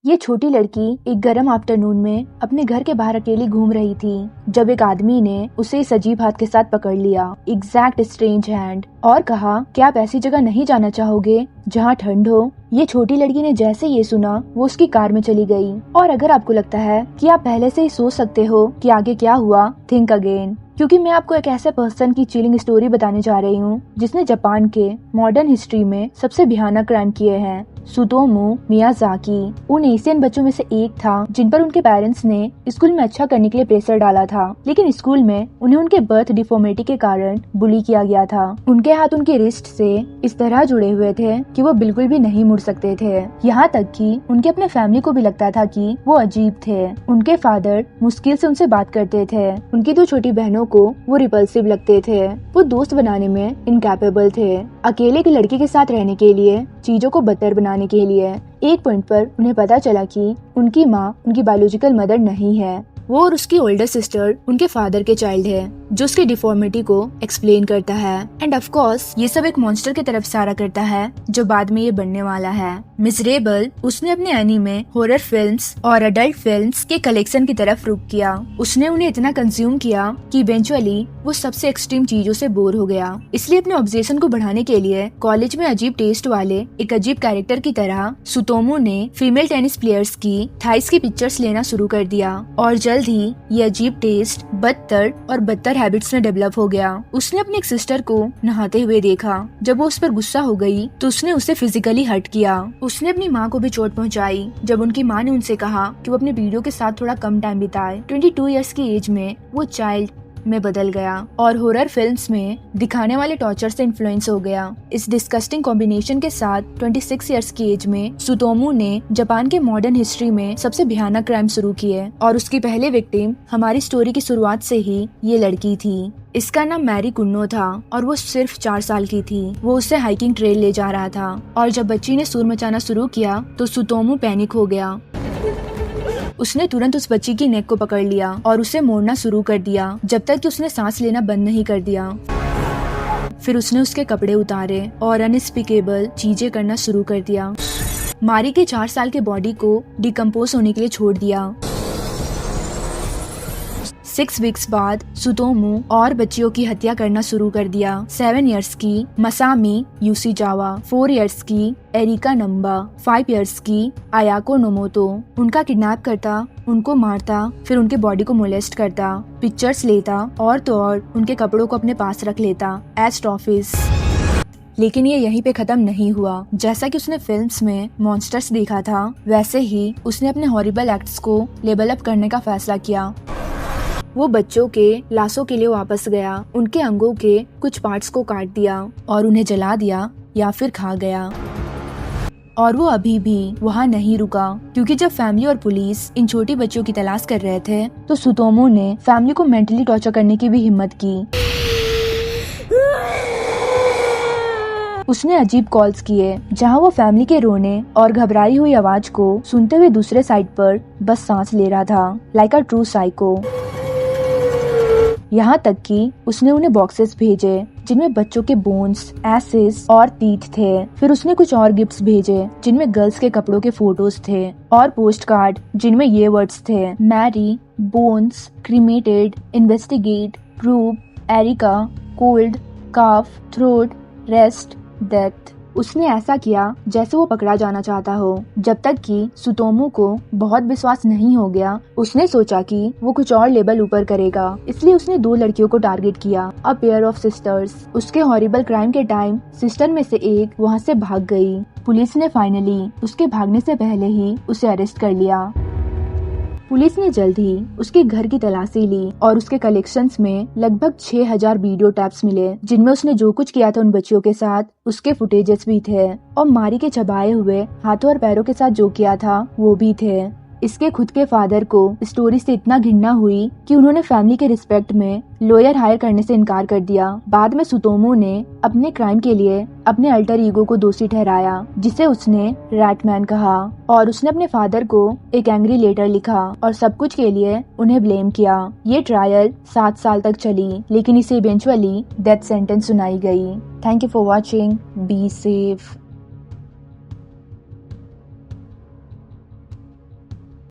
ये छोटी लड़की एक गर्म आफ्टरनून में अपने घर के बाहर अकेली घूम रही थी जब एक आदमी ने उसे इस अजीब हाथ के साथ पकड़ लिया, एग्जैक्ट स्ट्रेंज हैंड, और कहा क्या आप ऐसी जगह नहीं जाना चाहोगे जहाँ ठंड हो। ये छोटी लड़की ने जैसे ये सुना वो उसकी कार में चली गई। और अगर आपको लगता है कि आप पहले से ही सोच सकते हो कि आगे क्या हुआ, थिंक अगेन, क्योंकि मैं आपको एक ऐसे पर्सन की चिलिंग स्टोरी बताने जा रही हूँ जिसने जापान के मॉडर्न हिस्ट्री में सबसे भयानक क्राइम किए हैं। सुतोमू मियाजाकी उन एशियन बच्चों में से एक था जिन पर उनके पेरेंट्स ने स्कूल में अच्छा करने के लिए प्रेशर डाला था, लेकिन स्कूल में उन्हें उनके बर्थ डिफॉर्मिटी के कारण बुली किया गया था। उनके हाथ उनके रिस्ट से इस तरह जुड़े हुए थे कि वो बिल्कुल भी नहीं मुड़ सकते थे। यहाँ तक कि उनके अपने फैमिली को भी लगता था कि वो अजीब थे। उनके फादर मुश्किल से उनसे बात करते थे। उनकी दो छोटी बहनों को वो रिपल्सिव लगते थे। वो दोस्त बनाने में इनकैपेबल थे। अकेले की लड़की के साथ रहने के लिए, चीजों को बदतर बनाने के लिए। एक पॉइंट पर उन्हें पता चला कि उनकी माँ उनकी बायोलॉजिकल मदर नहीं है। वो और उसकी ओल्डर सिस्टर उनके फादर के चाइल्ड है, जो उसकी डिफॉर्मिटी को एक्सप्लेन करता है। एंड ऑफ कोर्स ये सब एक मॉन्स्टर की तरफ इशारा करता है जो बाद में ये बनने वाला है। मिजरेबल उसने अपने एनीमे, हॉरर फिल्म्स और अडल्ट फिल्म्स के कलेक्शन की तरफ रुख किया। उसने उन्हें इतना कंज्यूम किया कि इवेंचुअली वो सबसे एक्सट्रीम चीजों से बोर हो गया। इसलिए अपने ऑब्जेशन को बढ़ाने के लिए कॉलेज में अजीब टेस्ट वाले एक अजीब कैरेक्टर की तरह सुतोमू ने फीमेल टेनिस प्लेयर्स की थाइस की पिक्चर्स लेना शुरू कर दिया। और जल्द ही ये अजीब टेस्ट बदतर और बदतर हैबिट्स में डेवलप हो गया। उसने अपनी एक सिस्टर को नहाते हुए देखा। जब वो उस पर गुस्सा हो गई तो उसने उसे फिजिकली हर्ट किया। उसने अपनी माँ को भी चोट पहुंचाई जब उनकी माँ ने उनसे कहा कि वो अपने वीडियो के साथ थोड़ा कम टाइम बिताए। 22 इयर्स की एज में वो चाइल्ड में बदल गया और हॉरर फिल्म्स में दिखाने वाले टॉर्चर से इन्फ्लुएंस हो गया। इस डिस्कस्टिंग कॉम्बिनेशन के साथ 26 इयर्स की एज में सुतोमू ने जापान के मॉडर्न हिस्ट्री में सबसे भयानक क्राइम शुरू किए और उसकी पहले विक्टिम हमारी स्टोरी की शुरुआत से ही ये लड़की थी। इसका नाम मैरी कुन्नो था और वो सिर्फ 4 साल की थी। वो उसे हाइकिंग ट्रेल ले जा रहा था और जब बच्ची ने सुर मचाना शुरू किया तो सुतोमू पैनिक हो गया। उसने तुरंत उस बच्ची की नेक को पकड़ लिया और उसे मोड़ना शुरू कर दिया जब तक कि उसने सांस लेना बंद नहीं कर दिया। फिर उसने उसके कपड़े उतारे और अनस्पीकेबल चीजें करना शुरू कर दिया। मारी के 4 साल के बॉडी को डिकम्पोज होने के लिए छोड़ दिया। 6 वीक्स बाद सुतोमू और बच्चियों की हत्या करना शुरू कर दिया। 7 इयर्स की मसामी यूसीजावा, 4 इयर्स की एरिका नंबा, 5 इयर्स की आयाको नोमोतो उनका किडनैप करता, उनको मारता, फिर उनके बॉडी को मोलेस्ट करता, पिक्चर्स लेता और तो और उनके कपड़ों को अपने पास रख लेता एज ट्रॉफीज। लेकिन ये यहीं पे खत्म नहीं हुआ। जैसा कि उसने फिल्म्स में मॉन्स्टर्स देखा था, वैसे ही उसने अपने हॉरिबल एक्ट्स को लेवल अप करने का फैसला किया। वो बच्चों के लाशों के लिए वापस गया, उनके अंगों के कुछ पार्ट्स को काट दिया और उन्हें जला दिया या फिर खा गया। और वो अभी भी वहाँ नहीं रुका, क्योंकि जब फैमिली और पुलिस इन छोटी बच्चियों की तलाश कर रहे थे तो सुतोमू ने फैमिली को मेंटली टॉर्चर करने की भी हिम्मत की। उसने अजीब कॉल्स किए जहां वो फैमिली के रोने और घबराई हुई आवाज को सुनते हुए दूसरे साइड पर बस सांस ले रहा था, लाइक अ ट्रू साइको। यहाँ तक कि उसने उन्हें बॉक्सेस भेजे जिनमें बच्चों के बोन्स, एसेस और टीथ थे। फिर उसने कुछ और गिफ्ट्स भेजे जिनमें गर्ल्स के कपड़ों के फोटोज थे और पोस्ट कार्ड जिनमें ये वर्ड्स थे: Mary, bones, cremated, investigate, prove, Erica, cold, cough, throat, rest, death. उसने ऐसा किया जैसे वो पकड़ा जाना चाहता हो। जब तक कि सुतोमू को बहुत विश्वास नहीं हो गया, उसने सोचा कि वो कुछ और लेवल ऊपर करेगा, इसलिए उसने 2 लड़कियों को टारगेट किया, अ पेयर ऑफ सिस्टर्स। उसके हॉरिबल क्राइम के टाइम सिस्टर में से एक वहाँ से भाग गई। पुलिस ने फाइनली उसके भागने से पहले ही उसे अरेस्ट कर लिया। पुलिस ने जल्द ही उसके घर की तलाशी ली और उसके कलेक्शंस में लगभग 6000 वीडियो टैप्स मिले, जिनमें उसने जो कुछ किया था उन बच्चियों के साथ उसके फुटेजेस भी थे और मारी के चबाए हुए हाथों और पैरों के साथ जो किया था वो भी थे। इसके खुद के फादर को स्टोरी से इतना घृणा हुई कि उन्होंने फैमिली के रिस्पेक्ट में लॉयर हायर करने से इनकार कर दिया। बाद में सुतोमू ने अपने क्राइम के लिए अपने अल्टर ईगो को दोषी ठहराया, जिसे उसने रैटमैन कहा, और उसने अपने फादर को एक एंग्री लेटर लिखा और सब कुछ के लिए उन्हें ब्लेम किया। ये ट्रायल 7 साल तक चली, लेकिन इसे इवेंचुअली डेथ सेंटेंस सुनाई गई। Thank you for watching. Be safe.